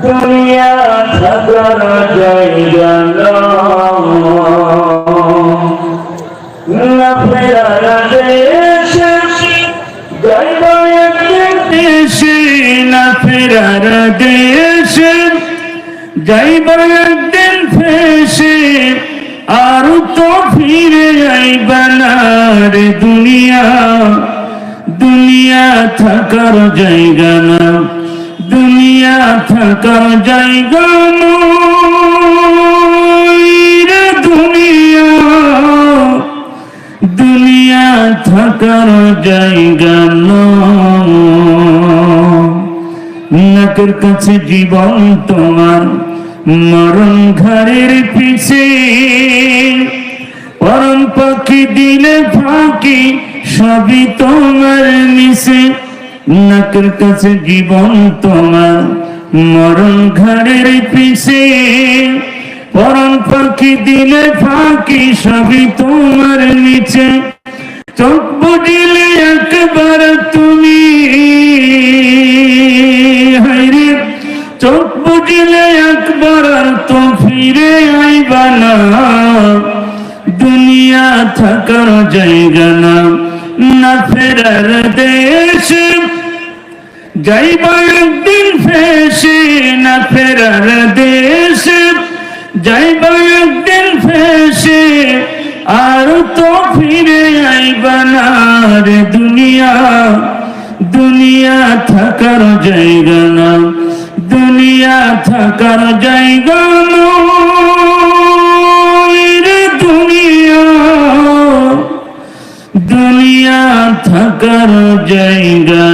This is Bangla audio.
দুনিয়া থাকার জায়গা না ফেরার দেশে যাইবা একদিন দেশে না ফেরার দেশে যাইবা একদিন ফেসে আর তো ফিরে আইবা না রে দুনিয়া দুনিয়া থাকার জায়গা না দুনিয়া থাকার জায়গা নয় রে দুনিয়া দুনিয়া থাকার জায়গা নয় নাকের কাছে জীবন তোমার মরণ ঘরের পিছে পরম পাখি দিলে ফাঁকি সবই তোমার মিশে নাকের কাছে জীবন তোমার মরণ ঘরের পিছে পরম পাখি দিলে ফাঁকি সবই তোমার নিচে চোখ বুঝিলে একবার তুমি হায়রে চোখ বুঝিলে একবার তো ফিরে আইবা না দুনিয়া থাকার জায়গা না না ফেরার দেশে যাইবা একদিন ফেসে না ফেরার দেশে যাইবা একদিন ফেসে আর তো ফিরে আইবা না রে দুনিয়া দুনিয়া থাকার জায়গা না দুনিয়া থাকার জায়গা নয় রে দুনিয়া দুনিয়া থাকার জায়গা